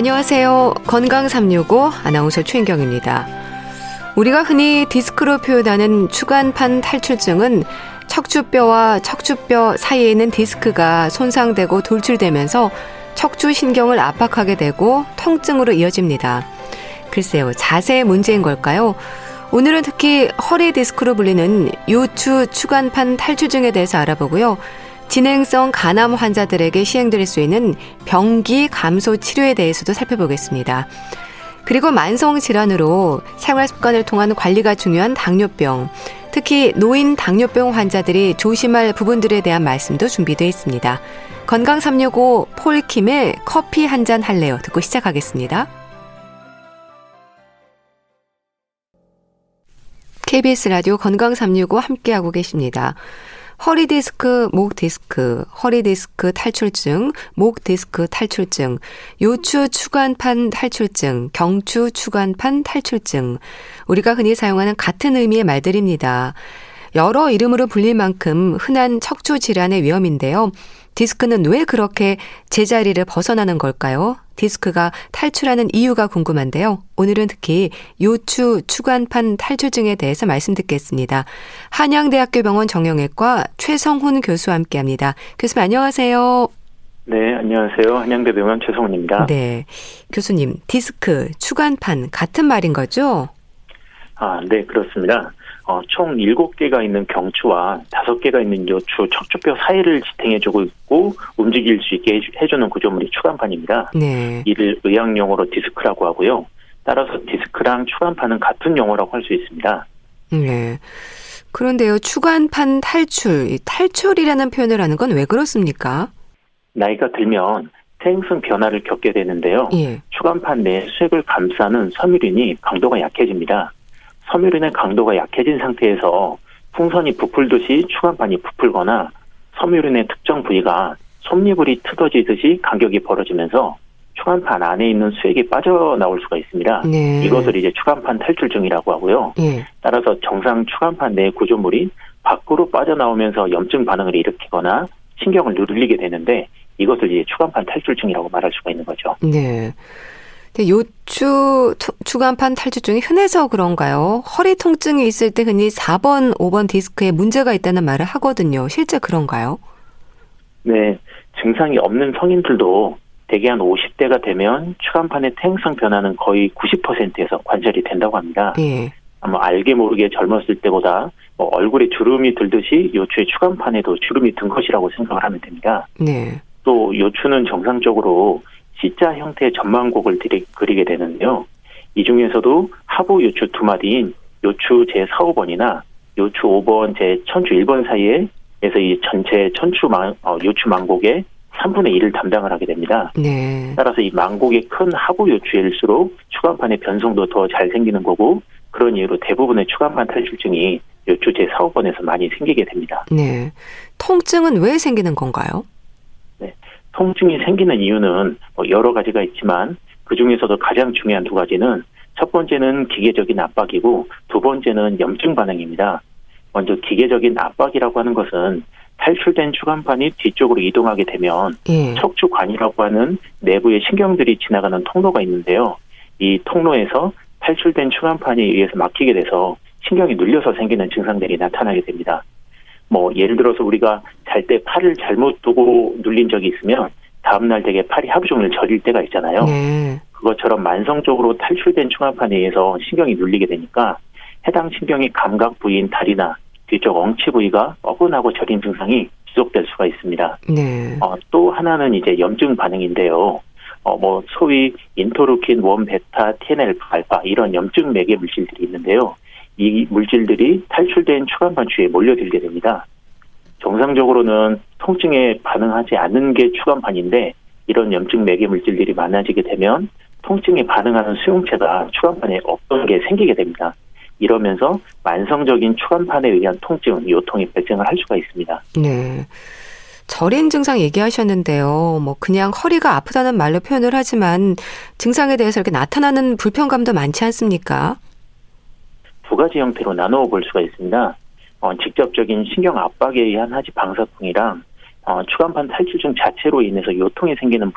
안녕하세요. 건강 365 아나운서 최인경입니다. 우리가 흔히 디스크로 표현하는 추간판 탈출증은 척추뼈와 척추뼈 사이에 있는 디스크가 손상되고 돌출되면서 척추신경을 압박하게 되고 통증으로 이어집니다. 글쎄요, 자세의 문제인 걸까요? 오늘은 특히 허리 디스크로 불리는 요추 추간판 탈출증에 대해서 알아보고요. 진행성 간암 환자들에게 시행될 수 있는 병기 감소 치료에 대해서도 살펴보겠습니다. 그리고 만성 질환으로 생활 습관을 통한 관리가 중요한 당뇨병, 특히 노인 당뇨병 환자들이 조심할 부분들에 대한 말씀도 준비되어 있습니다. 건강 365 폴킴의 커피 한 잔 할래요 듣고 시작하겠습니다. KBS 라디오 건강 365 함께하고 계십니다. 허리 디스크, 목 디스크, 허리 디스크 탈출증, 목 디스크 탈출증, 요추 추간판 탈출증, 경추 추간판 탈출증. 우리가 흔히 사용하는 같은 의미의 말들입니다. 여러 이름으로 불릴 만큼 흔한 척추 질환의 위험인데요. 디스크는 왜 그렇게 제자리를 벗어나는 걸까요? 디스크가 탈출하는 이유가 궁금한데요. 오늘은 특히 요추 추간판 탈출증에 대해서 말씀 듣겠습니다. 한양대학교 병원 정형외과 최성훈 교수와 함께합니다. 교수님 안녕하세요. 네, 안녕하세요. 한양대병원 최성훈입니다. 네, 교수님 디스크, 추간판 같은 말인 거죠? 네, 그렇습니다. 총 7개가 있는 경추와 5개가 있는 요추, 척추뼈 사이를 지탱해주고 있고 움직일 수 있게 해주는 구조물이 추간판입니다. 네. 이를 의학용어로 디스크라고 하고요. 따라서 디스크랑 추간판은 같은 용어라고 할 수 있습니다. 네. 그런데요, 추간판 탈출이라는 표현을 하는 건 왜 그렇습니까? 나이가 들면 퇴행성 변화를 겪게 되는데요. 예. 추간판 내 수액을 감싸는 섬유륜이 강도가 약해집니다. 섬유륜의 강도가 약해진 상태에서 풍선이 부풀듯이 추간판이 부풀거나 섬유륜의 특정 부위가 솜니불이 트어지듯이 간격이 벌어지면서 추간판 안에 있는 수액이 빠져나올 수가 있습니다. 네. 이것을 이제 추간판 탈출증이라고 하고요. 예. 따라서 정상 추간판 내 구조물이 밖으로 빠져나오면서 염증 반응을 일으키거나 신경을 누르게 되는데 이것을 이제 추간판 탈출증이라고 말할 수가 있는 거죠. 네. 요추 추간판 탈출증이 흔해서 그런가요? 허리 통증이 있을 때 흔히 4번, 5번 디스크에 문제가 있다는 말을 하거든요. 실제 그런가요? 네. 증상이 없는 성인들도 대개 한 50대가 되면 추간판의 퇴행성 변화는 거의 90%에서 관찰이 된다고 합니다. 예. 아마 알게 모르게 젊었을 때보다 얼굴에 주름이 들듯이 요추의 추간판에도 주름이 든 것이라고 생각을 하면 됩니다. 네. 또 요추는 정상적으로 C자 형태의 전망곡을 그리게 되는데요. 이 중에서도 하부 요추 두 마디인 요추 제4, 5번이나 요추 5번 제 천추 1번 사이에서 이 전체 요추 망곡의 3분의 1을 담당을 하게 됩니다. 네. 따라서 이 망곡이 큰 하부 요추일수록 추간판의 변성도 더 잘 생기는 거고 그런 이유로 대부분의 추간판 탈출증이 요추 제4, 5번에서 많이 생기게 됩니다. 네. 통증은 왜 생기는 건가요? 통증이 생기는 이유는 여러 가지가 있지만 그중에서도 가장 중요한 두 가지는 첫 번째는 기계적인 압박이고 두 번째는 염증 반응입니다. 먼저 기계적인 압박이라고 하는 것은 탈출된 추간판이 뒤쪽으로 이동하게 되면 예. 척추관이라고 하는 내부의 신경들이 지나가는 통로가 있는데요. 이 통로에서 탈출된 추간판에 의해서 막히게 돼서 신경이 눌려서 생기는 증상들이 나타나게 됩니다. 예를 들어서 우리가 잘 때 팔을 잘못 두고 눌린 적이 있으면 다음날 되게 팔이 하루 종일 저릴 때가 있잖아요. 네. 그것처럼 만성적으로 탈출된 추간판에 의해서 신경이 눌리게 되니까 해당 신경의 감각 부위인 다리나 뒤쪽 엉치 부위가 뻐근하고 저린 증상이 지속될 수가 있습니다. 네. 또 하나는 이제 염증 반응인데요. 소위 인터루킨 1 베타, TNF 알파 이런 염증 매개 물질들이 있는데요. 이 물질들이 탈출된 추간판 주위에 몰려들게 됩니다. 정상적으로는 통증에 반응하지 않는 게 추간판인데 이런 염증 매개 물질들이 많아지게 되면 통증에 반응하는 수용체가 추간판에 없던 게 생기게 됩니다. 이러면서 만성적인 추간판에 의한 통증, 요통이 발생을 할 수가 있습니다. 네. 저린 증상 얘기하셨는데요. 그냥 허리가 아프다는 말로 표현을 하지만 증상에 대해서 이렇게 나타나는 불편감도 많지 않습니까? 두 가지 형태로 나누어 볼 수가 있습니다. 직접적인 신경 압박에 의한 하지 방사풍이랑 추간판 탈출증 자체로 인해서 요통이 생기는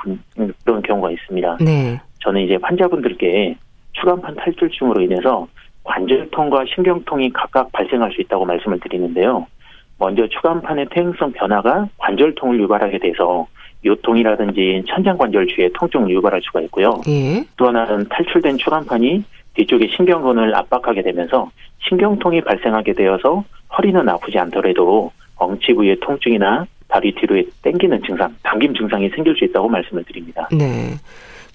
그런 경우가 있습니다. 네. 저는 이제 환자분들께 추간판 탈출증으로 인해서 관절통과 신경통이 각각 발생할 수 있다고 말씀을 드리는데요. 먼저 추간판의 퇴행성 변화가 관절통을 유발하게 돼서 요통이라든지 천장관절 주위에 통증을 유발할 수가 있고요. 예. 또 하나는 탈출된 추간판이 뒤쪽의 신경근을 압박하게 되면서 신경통이 발생하게 되어서 허리는 아프지 않더라도 엉치 부위의 통증이나 다리 뒤로 당기는 증상, 당김 증상이 생길 수 있다고 말씀을 드립니다. 네.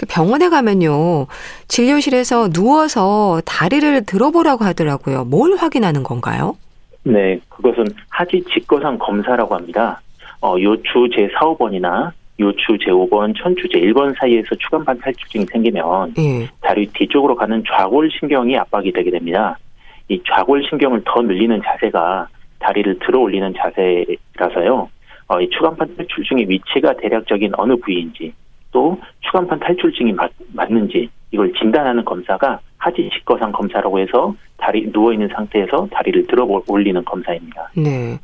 병원에 가면요. 진료실에서 누워서 다리를 들어보라고 하더라고요. 뭘 확인하는 건가요? 네, 그것은 하지 직거상 검사라고 합니다. 요추 제4호번이나 요추 제5번, 천추 제1번 사이에서 추간판 탈출증이 생기면 예. 다리 뒤쪽으로 가는 좌골신경이 압박이 되게 됩니다. 이 좌골신경을 더 늘리는 자세가 다리를 들어 올리는 자세라서요. 이 추간판 탈출증의 위치가 대략적인 어느 부위인지 또 추간판 탈출증이 맞는지 이걸 진단하는 검사가 하지 직거상 검사라고 해서 다리 누워있는 상태에서 다리를 들어 올리는 검사입니다. 네.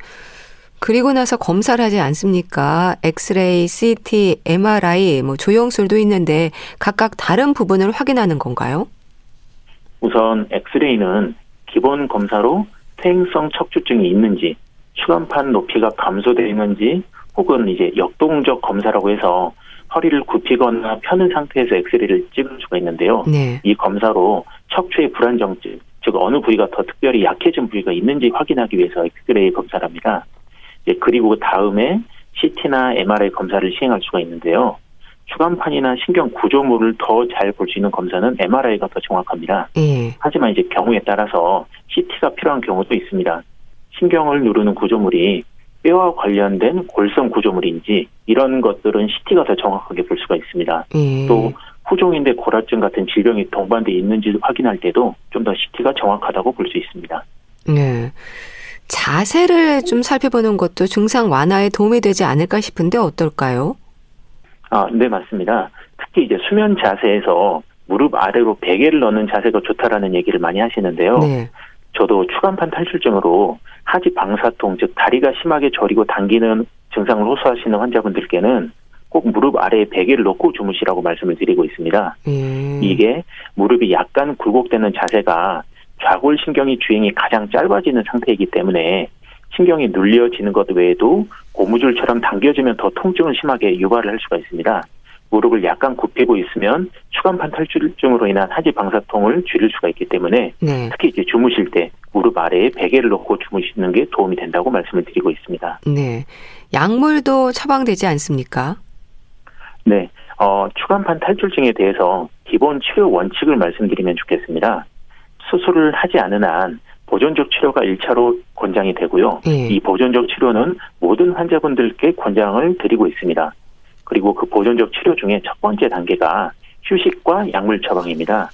그리고 나서 검사를 하지 않습니까? 엑스레이, CT, MRI, 조영술도 있는데 각각 다른 부분을 확인하는 건가요? 우선 엑스레이는 기본 검사로 퇴행성 척추증이 있는지, 추간판 높이가 감소되어 있는지, 혹은 이제 역동적 검사라고 해서 허리를 굽히거나 펴는 상태에서 엑스레이를 찍을 수가 있는데요. 네. 이 검사로 척추의 불안정증, 즉 어느 부위가 더 특별히 약해진 부위가 있는지 확인하기 위해서 엑스레이 검사를 합니다. 그리고 다음에 CT나 MRI 검사를 시행할 수가 있는데요. 추간판이나 신경 구조물을 더 잘 볼 수 있는 검사는 MRI가 더 정확합니다. 예. 하지만 이제 경우에 따라서 CT가 필요한 경우도 있습니다. 신경을 누르는 구조물이 뼈와 관련된 골성 구조물인지 이런 것들은 CT가 더 정확하게 볼 수가 있습니다. 예. 또 후종인대 고라증 같은 질병이 동반되어 있는지 확인할 때도 좀 더 CT가 정확하다고 볼 수 있습니다. 네. 자세를 좀 살펴보는 것도 증상 완화에 도움이 되지 않을까 싶은데 어떨까요? 네, 맞습니다. 특히 이제 수면 자세에서 무릎 아래로 베개를 넣는 자세가 좋다라는 얘기를 많이 하시는데요. 네. 저도 추간판 탈출증으로 하지 방사통, 즉 다리가 심하게 저리고 당기는 증상을 호소하시는 환자분들께는 꼭 무릎 아래에 베개를 놓고 주무시라고 말씀을 드리고 있습니다. 이게 무릎이 약간 굴곡되는 자세가 좌골신경이 주행이 가장 짧아지는 상태이기 때문에 신경이 눌려지는 것 외에도 고무줄처럼 당겨지면 더 통증을 심하게 유발을 할 수가 있습니다. 무릎을 약간 굽히고 있으면 추간판 탈출증으로 인한 하지 방사통을 줄일 수가 있기 때문에 네. 특히 이제 주무실 때 무릎 아래에 베개를 놓고 주무시는 게 도움이 된다고 말씀을 드리고 있습니다. 네. 약물도 처방되지 않습니까? 네. 추간판 탈출증에 대해서 기본 치료 원칙을 말씀드리면 좋겠습니다. 수술을 하지 않은 한 보존적 치료가 1차로 권장이 되고요. 예. 이 보존적 치료는 모든 환자분들께 권장을 드리고 있습니다. 그리고 그 보존적 치료 중에 첫 번째 단계가 휴식과 약물 처방입니다.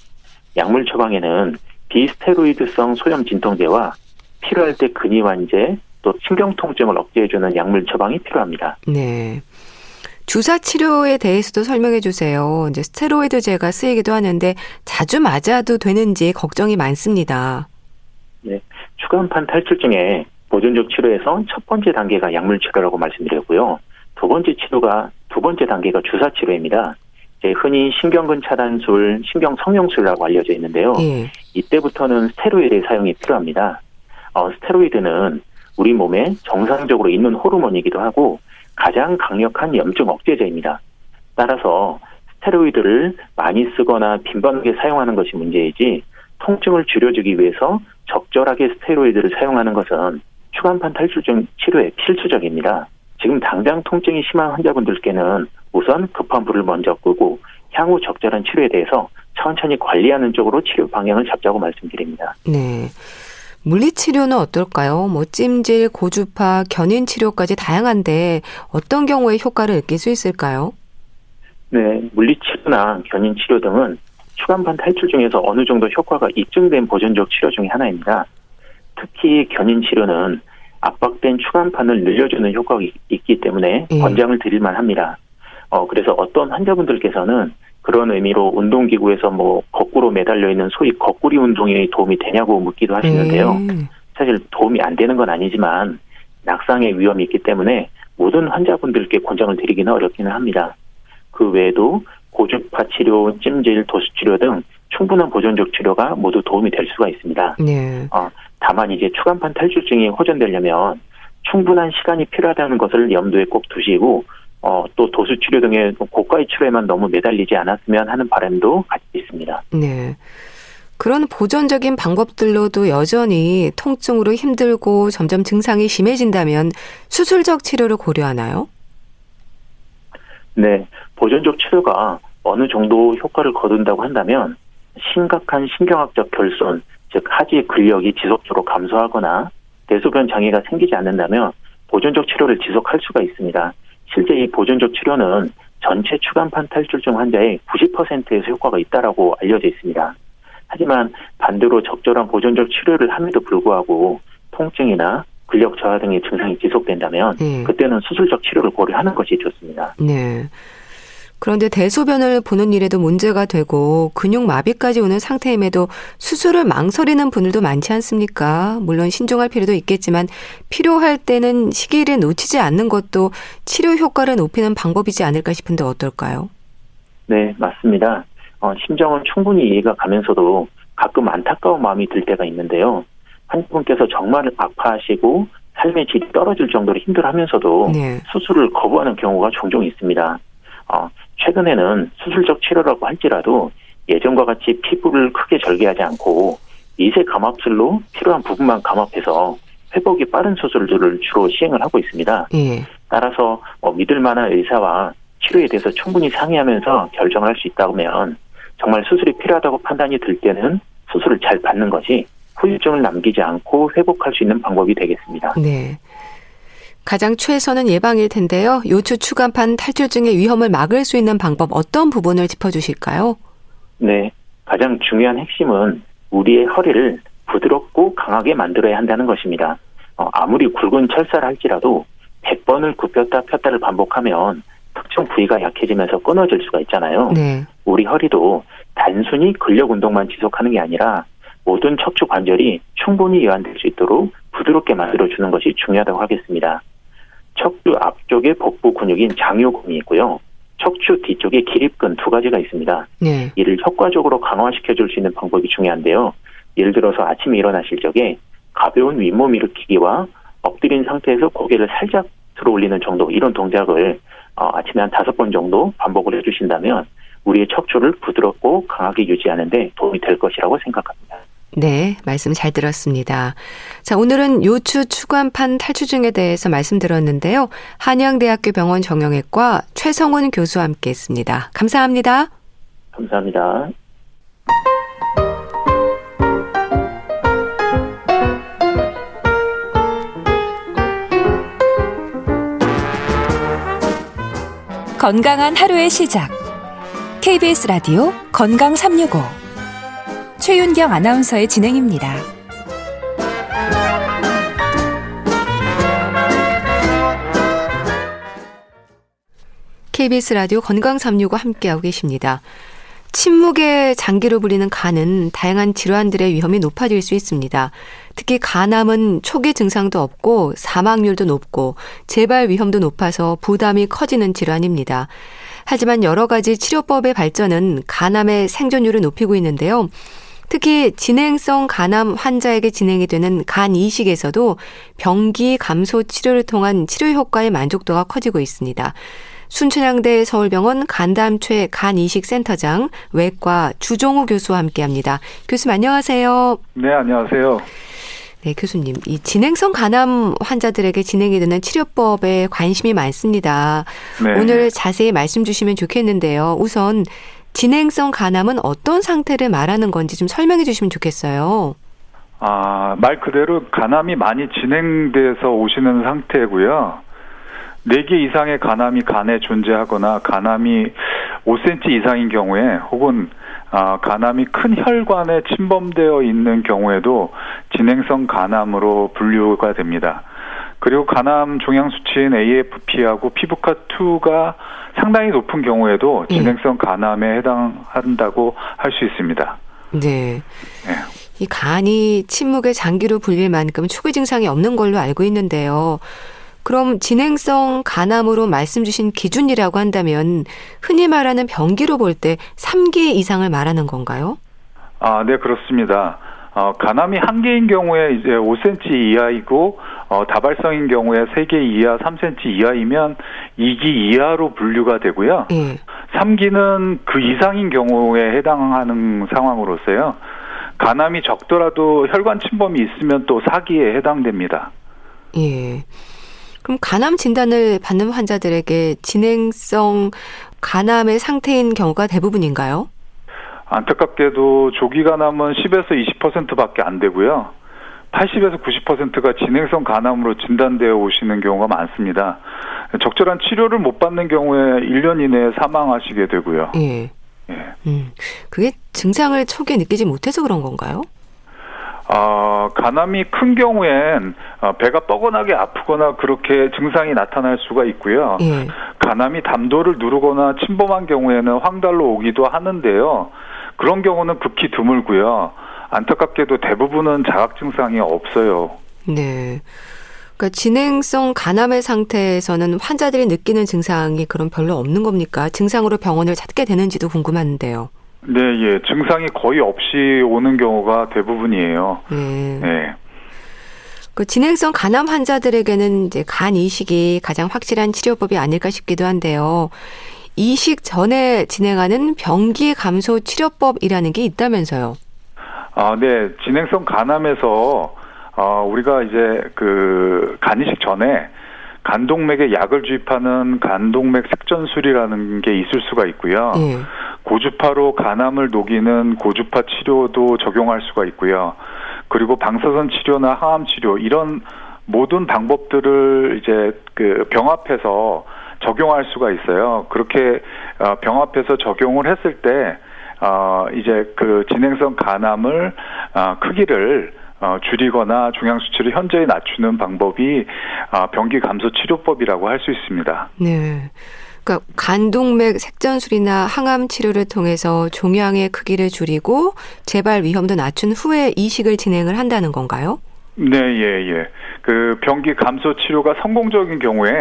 약물 처방에는 비스테로이드성 소염 진통제와 필요할 때 근이완제 또 신경통증을 억제해주는 약물 처방이 필요합니다. 네. 주사 치료에 대해서도 설명해 주세요. 이제 스테로이드제가 쓰이기도 하는데 자주 맞아도 되는지 걱정이 많습니다. 네. 추간판 탈출증의 보존적 치료에서 첫 번째 단계가 약물 치료라고 말씀드렸고요. 두 번째 단계가 주사 치료입니다. 이제 흔히 신경근 차단술, 신경 성형술이라고 알려져 있는데요. 예. 이때부터는 스테로이드의 사용이 필요합니다. 스테로이드는 우리 몸에 정상적으로 있는 호르몬이기도 하고 가장 강력한 염증 억제제입니다. 따라서 스테로이드를 많이 쓰거나 빈번하게 사용하는 것이 문제이지 통증을 줄여주기 위해서 적절하게 스테로이드를 사용하는 것은 추간판 탈출증 치료에 필수적입니다. 지금 당장 통증이 심한 환자분들께는 우선 급한 불을 먼저 끄고 향후 적절한 치료에 대해서 천천히 관리하는 쪽으로 치료 방향을 잡자고 말씀드립니다. 네. 물리치료는 어떨까요? 찜질, 고주파, 견인치료까지 다양한데 어떤 경우에 효과를 느낄 수 있을까요? 네, 물리치료나 견인치료 등은 추간판 탈출 중에서 어느 정도 효과가 입증된 보존적 치료 중에 하나입니다. 특히 견인치료는 압박된 추간판을 늘려주는 효과가 있기 때문에 권장을 드릴만 합니다. 그래서 어떤 환자분들께서는 그런 의미로 운동기구에서 거꾸로 매달려 있는 소위 거꾸리 운동이 도움이 되냐고 묻기도 하시는데요. 사실 도움이 안 되는 건 아니지만 낙상의 위험이 있기 때문에 모든 환자분들께 권장을 드리기는 어렵기는 합니다. 그 외에도 고주파 치료, 찜질, 도수 치료 등 충분한 보존적 치료가 모두 도움이 될 수가 있습니다. 네. 다만 이제 추간판 탈출증이 호전되려면 충분한 시간이 필요하다는 것을 염두에 꼭 두시고 또 도수 치료 등의 고가의 치료에만 너무 매달리지 않았으면 하는 바람도 같이 있습니다. 네. 그런 보존적인 방법들로도 여전히 통증으로 힘들고 점점 증상이 심해진다면 수술적 치료를 고려하나요? 네, 보존적 치료가 어느 정도 효과를 거둔다고 한다면 심각한 신경학적 결손, 즉 하지 근력이 지속적으로 감소하거나 대소변 장애가 생기지 않는다면 보존적 치료를 지속할 수가 있습니다. 실제 이 보존적 치료는 전체 추간판 탈출증 환자의 90%에서 효과가 있다라고 알려져 있습니다. 하지만 반대로 적절한 보존적 치료를 함에도 불구하고 통증이나 근력 저하 등의 증상이 지속된다면 그때는 수술적 치료를 고려하는 것이 좋습니다. 네. 그런데 대소변을 보는 일에도 문제가 되고 근육 마비까지 오는 상태임에도 수술을 망설이는 분들도 많지 않습니까? 물론 신중할 필요도 있겠지만 필요할 때는 시기를 놓치지 않는 것도 치료 효과를 높이는 방법이지 않을까 싶은데 어떨까요? 네, 맞습니다. 심정은 충분히 이해가 가면서도 가끔 안타까운 마음이 들 때가 있는데요. 환자분께서 정말 아파하시고 삶의 질이 떨어질 정도로 힘들어하면서도 수술을 거부하는 경우가 종종 있습니다. 최근에는 수술적 치료라고 할지라도 예전과 같이 피부를 크게 절개하지 않고 미세 감압술로 필요한 부분만 감압해서 회복이 빠른 수술들을 주로 시행을 하고 있습니다. 따라서 믿을 만한 의사와 치료에 대해서 충분히 상의하면서 결정을 할 수 있다면 정말 수술이 필요하다고 판단이 들 때는 수술을 잘 받는 것이 후유증을 남기지 않고 회복할 수 있는 방법이 되겠습니다. 네. 가장 최선은 예방일 텐데요. 요추 추간판 탈출증의 위험을 막을 수 있는 방법 어떤 부분을 짚어주실까요? 네. 가장 중요한 핵심은 우리의 허리를 부드럽고 강하게 만들어야 한다는 것입니다. 아무리 굵은 철사를 할지라도 100번을 굽혔다 폈다를 반복하면 특정 부위가 약해지면서 끊어질 수가 있잖아요. 우리 허리도 단순히 근력 운동만 지속하는 게 아니라 모든 척추 관절이 충분히 이완될 수 있도록 부드럽게 만들어주는 것이 중요하다고 하겠습니다. 척추 앞쪽에 복부 근육인 장요근이 있고요. 척추 뒤쪽에 기립근 두 가지가 있습니다. 이를 효과적으로 강화시켜줄 수 있는 방법이 중요한데요. 예를 들어서 아침에 일어나실 적에 가벼운 윗몸 일으키기와 엎드린 상태에서 고개를 살짝 들어 올리는 정도 이런 동작을 아침에 한 5번 정도 반복을 해주신다면 우리의 척추를 부드럽고 강하게 유지하는 데 도움이 될 것이라고 생각합니다. 네, 말씀 잘 들었습니다. 자, 오늘은 요추 추간판 탈출증에 대해서 말씀드렸는데요. 한양대학교 병원 정형외과 최성훈 교수와 함께했습니다. 감사합니다. 감사합니다. 건강한 하루의 시작. KBS 라디오 건강 365. 최윤경 아나운서의 진행입니다. KBS 라디오 건강 365 함께하고 계십니다. 침묵의 장기로 불리는 간은 다양한 질환들의 위험이 높아질 수 있습니다. 특히 간암은 초기 증상도 없고 사망률도 높고 재발 위험도 높아서 부담이 커지는 질환입니다. 하지만 여러 가지 치료법의 발전은 간암의 생존율을 높이고 있는데요. 특히 진행성 간암 환자에게 진행이 되는 간 이식에서도 병기 감소 치료를 통한 치료 효과의 만족도가 커지고 있습니다. 순천향대 서울병원 간담최 간이식센터장 외과 주종우 교수와 함께합니다. 교수님 안녕하세요. 네, 안녕하세요. 네, 교수님. 이 진행성 간암 환자들에게 진행이 되는 치료법에 관심이 많습니다. 오늘 자세히 말씀 주시면 좋겠는데요. 우선 진행성 간암은 어떤 상태를 말하는 건지 좀 설명해 주시면 좋겠어요. 말 그대로 간암이 많이 진행돼서 오시는 상태고요. 4개 이상의 간암이 간에 존재하거나 간암이 5cm 이상인 경우에 혹은 간암이 큰 혈관에 침범되어 있는 경우에도 진행성 간암으로 분류가 됩니다. 그리고 간암 종양 수치인 AFP하고 피부과2가 상당히 높은 경우에도 진행성 간암에 해당한다고 할 수 있습니다. 네. 이 간이 침묵의 장기로 불릴 만큼 초기 증상이 없는 걸로 알고 있는데요. 그럼 진행성 간암으로 말씀 주신 기준이라고 한다면 흔히 말하는 병기로 볼 때 3기 이상을 말하는 건가요? 네, 그렇습니다. 간암이 1개인 경우에 이제 5cm 이하이고, 다발성인 경우에 3개 이하, 3cm 이하이면 2기 이하로 분류가 되고요. 예. 3기는 그 이상인 경우에 해당하는 상황으로서요. 간암이 적더라도 혈관 침범이 있으면 또 4기에 해당됩니다. 예. 그럼 간암 진단을 받는 환자들에게 진행성 간암의 상태인 경우가 대부분인가요? 안타깝게도 조기 간암은 10에서 20%밖에 안 되고요. 80에서 90%가 진행성 간암으로 진단되어 오시는 경우가 많습니다. 적절한 치료를 못 받는 경우에 1년 이내에 사망하시게 되고요. 예. 예. 그게 증상을 초기에 느끼지 못해서 그런 건가요? 간암이 큰 경우엔 배가 뻐근하게 아프거나 그렇게 증상이 나타날 수가 있고요. 예. 간암이 담도를 누르거나 침범한 경우에는 황달로 오기도 하는데요. 그런 경우는 극히 드물고요. 안타깝게도 대부분은 자각 증상이 없어요. 네. 그러니까 진행성 간암의 상태에서는 환자들이 느끼는 증상이 그럼 별로 없는 겁니까? 증상으로 병원을 찾게 되는지도 궁금한데요. 네, 예. 증상이 거의 없이 오는 경우가 대부분이에요. 네. 네. 그 진행성 간암 환자들에게는 이제 간 이식이 가장 확실한 치료법이 아닐까 싶기도 한데요. 이식 전에 진행하는 병기 감소 치료법이라는 게 있다면서요. 네. 진행성 간암에서 우리가 이제 그 간이식 전에 간동맥에 약을 주입하는 간동맥 색전술이라는 게 있을 수가 있고요. 예. 고주파로 간암을 녹이는 고주파 치료도 적용할 수가 있고요. 그리고 방사선 치료나 항암 치료 이런 모든 방법들을 이제 그 병합해서 적용할 수가 있어요. 그렇게 병합해서 적용을 했을 때 이제 그 진행성 간암을 크기를 줄이거나 종양 수치를 현저히 낮추는 방법이 병기 감소 치료법이라고 할 수 있습니다. 네. 그러니까 간동맥 색전술이나 항암 치료를 통해서 종양의 크기를 줄이고 재발 위험도 낮춘 후에 이식을 진행을 한다는 건가요? 네, 예. 그 병기 감소 치료가 성공적인 경우에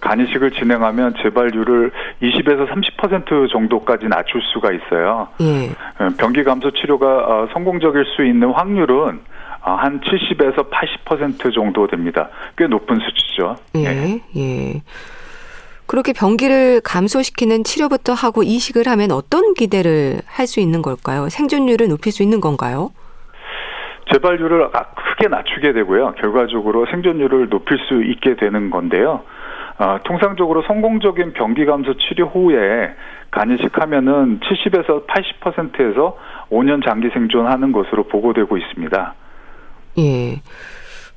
간이식을 진행하면 재발률을 20에서 30% 정도까지 낮출 수가 있어요. 예. 병기 감소 치료가 성공적일 수 있는 확률은 한 70에서 80% 정도 됩니다. 꽤 높은 수치죠. 예. 그렇게 병기를 감소시키는 치료부터 하고 이식을 하면 어떤 기대를 할 수 있는 걸까요? 생존율을 높일 수 있는 건가요? 재발률을 크게 낮추게 되고요. 결과적으로 생존율을 높일 수 있게 되는 건데요. 통상적으로 성공적인 병기 감소 치료 후에 간이식하면은 70에서 80%에서 5년 장기 생존하는 것으로 보고되고 있습니다. 예.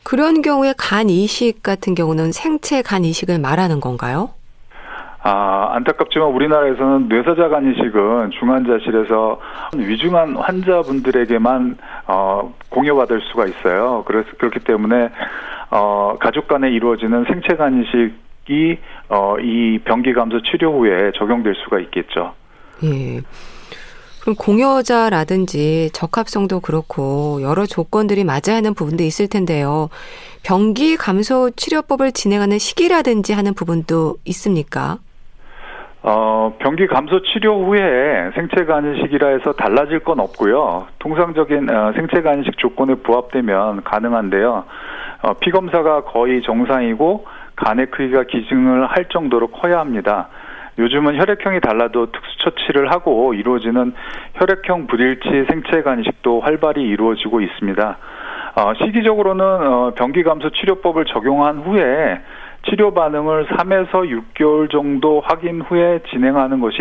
그런 경우에 간 이식 같은 경우는 생체 간 이식을 말하는 건가요? 안타깝지만 우리나라에서는 뇌사자 간이식은 중환자실에서 위중한 환자분들에게만 공여받을 수가 있어요. 그래서 그렇기 때문에 가족 간에 이루어지는 생체 간이식이 이 병기 감소 치료 후에 적용될 수가 있겠죠. 예. 그럼 공여자라든지 적합성도 그렇고 여러 조건들이 맞아야 하는 부분도 있을 텐데요. 병기 감소 치료법을 진행하는 시기라든지 하는 부분도 있습니까? 병기 감소 치료 후에 생체 간이식이라 해서 달라질 건 없고요. 통상적인 생체 간이식 조건에 부합되면 가능한데요. 피 검사가 거의 정상이고 간의 크기가 기증을 할 정도로 커야 합니다. 요즘은 혈액형이 달라도 특수 처치를 하고 이루어지는 혈액형 불일치 생체 간이식도 활발히 이루어지고 있습니다. 시기적으로는 병기 감소 치료법을 적용한 후에 치료 반응을 3에서 6개월 정도 확인 후에 진행하는 것이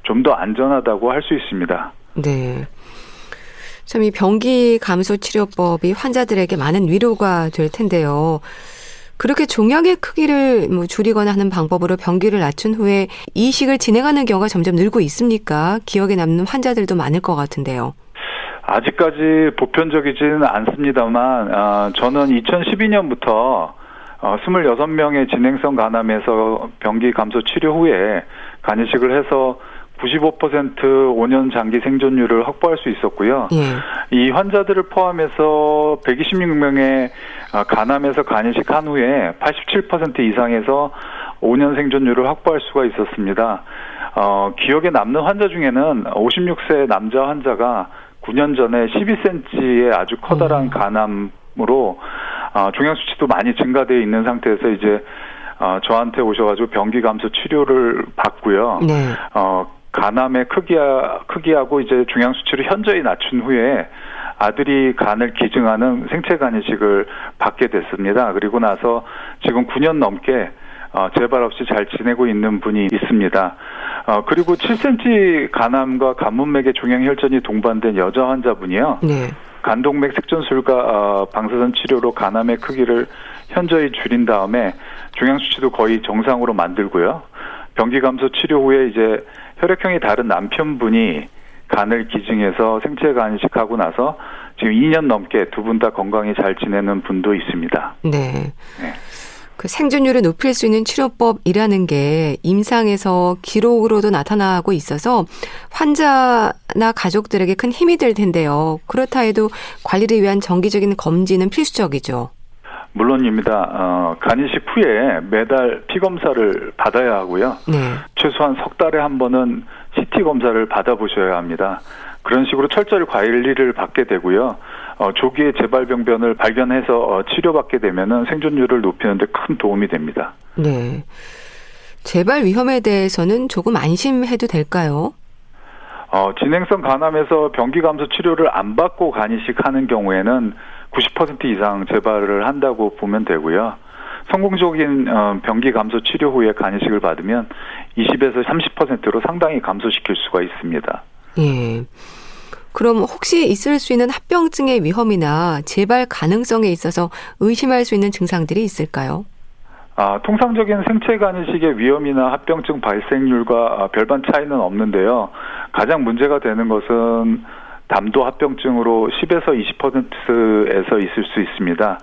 좀 더 안전하다고 할 수 있습니다. 네. 참 이 병기 감소 치료법이 환자들에게 많은 위로가 될 텐데요. 그렇게 종양의 크기를 줄이거나 하는 방법으로 병기를 낮춘 후에 이식을 진행하는 경우가 점점 늘고 있습니까? 기억에 남는 환자들도 많을 것 같은데요. 아직까지 보편적이지는 않습니다만 저는 2012년부터 26명의 진행성 간암에서 병기 감소 치료 후에 간이식을 해서 95% 5년 장기 생존율을 확보할 수 있었고요. 예. 이 환자들을 포함해서 126명의 간암에서 간이식 한 후에 87% 이상에서 5년 생존율을 확보할 수가 있었습니다. 기억에 남는 환자 중에는 56세 남자 환자가 9년 전에 12cm의 아주 커다란 간암으로 종양 수치도 많이 증가되어 있는 상태에서 이제 저한테 오셔가지고 병기 감소 치료를 받고요. 네. 간암의 크기하고 이제 종양 수치를 현저히 낮춘 후에 아들이 간을 기증하는 생체 간이식을 받게 됐습니다. 그리고 나서 지금 9년 넘게 재발 없이 잘 지내고 있는 분이 있습니다. 그리고 7cm 간암과 간문맥의 종양 혈전이 동반된 여자 환자분이요. 네. 간동맥 색전술과 방사선 치료로 간암의 크기를 현저히 줄인 다음에 종양 수치도 거의 정상으로 만들고요. 병기 감소 치료 후에 이제 혈액형이 다른 남편분이 간을 기증해서 생체 간이식하고 나서 지금 2년 넘게 두 분 다 건강히 잘 지내는 분도 있습니다. 네. 네. 그 생존율을 높일 수 있는 치료법이라는 게 임상에서 기록으로도 나타나고 있어서 환자나 가족들에게 큰 힘이 될 텐데요. 그렇다 해도 관리를 위한 정기적인 검진은 필수적이죠. 물론입니다. 간이식 후에 매달 피 검사를 받아야 하고요. 네. 최소한 석 달에 한 번은 CT 검사를 받아보셔야 합니다. 그런 식으로 철저히 관리를 받게 되고요. 조기에 재발병변을 발견해서 치료받게 되면은 생존율을 높이는 데 큰 도움이 됩니다. 네. 재발 위험에 대해서는 조금 안심해도 될까요? 진행성 간암에서 병기 감소 치료를 안 받고 간이식하는 경우에는 90% 이상 재발을 한다고 보면 되고요. 성공적인 병기 감소 치료 후에 간이식을 받으면 20에서 30%로 상당히 감소시킬 수가 있습니다. 예. 그럼 혹시 있을 수 있는 합병증의 위험이나 재발 가능성에 있어서 의심할 수 있는 증상들이 있을까요? 통상적인 생체 간이식의 위험이나 합병증 발생률과 별반 차이는 없는데요. 가장 문제가 되는 것은 담도 합병증으로 10에서 20%에서 있을 수 있습니다.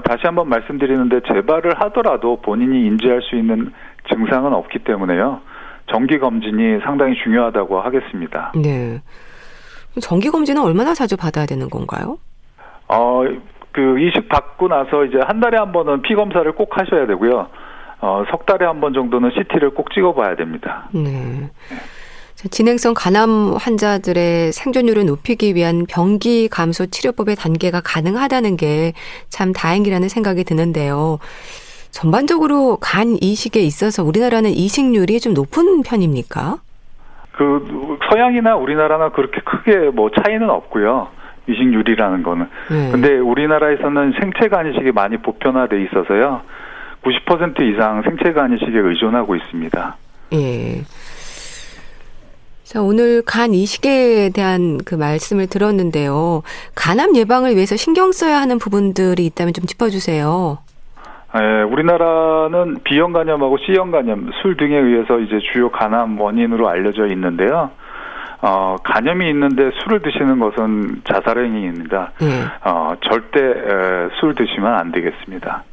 다시 한번 말씀드리는데 재발을 하더라도 본인이 인지할 수 있는 증상은 없기 때문에요. 정기 검진이 상당히 중요하다고 하겠습니다. 네. 정기 검진은 얼마나 자주 받아야 되는 건가요? 이식 받고 나서 이제 한 달에 한 번은 피 검사를 꼭 하셔야 되고요. 석 달에 한 번 정도는 CT를 꼭 찍어봐야 됩니다. 네. 진행성 간암 환자들의 생존율을 높이기 위한 병기 감소 치료법의 단계가 가능하다는 게 참 다행이라는 생각이 드는데요. 전반적으로 간 이식에 있어서 우리나라는 이식률이 좀 높은 편입니까? 서양이나 우리나라나 그렇게 크게 차이는 없고요. 이식률이라는 거는. 네. 근데 우리나라에서는 생체 간이식이 많이 보편화돼 있어서요. 90% 이상 생체 간이식에 의존하고 있습니다. 예. 자, 오늘 간 이식에 대한 그 말씀을 들었는데요. 간암 예방을 위해서 신경 써야 하는 부분들이 있다면 좀 짚어주세요. 예, 우리나라는 B형 간염하고 C형 간염, 술 등에 의해서 이제 주요 간암 원인으로 알려져 있는데요. 간염이 있는데 술을 드시는 것은 자살행위입니다. 네. 절대 술 드시면 안 되겠습니다.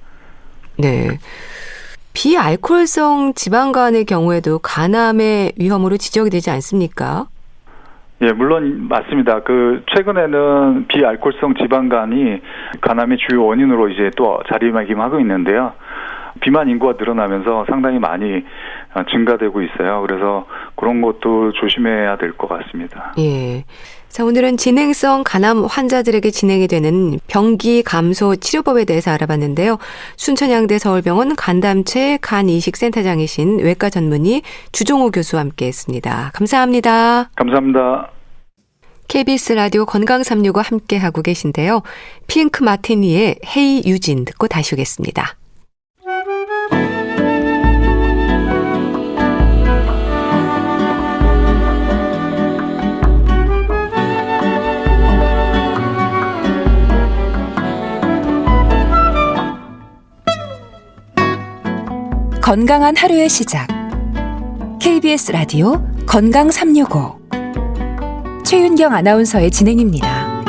네. 비알코올성 지방간의 경우에도 간암의 위험으로 지적이 되지 않습니까? 예, 물론 맞습니다. 최근에는 비알코올성 지방간이 간암의 주요 원인으로 이제 또 자리매김하고 있는데요. 비만 인구가 늘어나면서 상당히 많이 증가되고 있어요. 그래서 그런 것도 조심해야 될 것 같습니다. 예. 자, 오늘은 진행성 간암 환자들에게 진행이 되는 병기 감소 치료법에 대해서 알아봤는데요. 순천향대 서울병원 간담체 간이식센터장이신 외과 전문의 주종호 교수와 함께했습니다. 감사합니다. 감사합니다. KBS 라디오 건강365 함께하고 계신데요. 핑크 마티니의 헤이 유진 듣고 다시 오겠습니다. 건강한 하루의 시작. KBS 라디오 건강365 최윤경 아나운서의 진행입니다.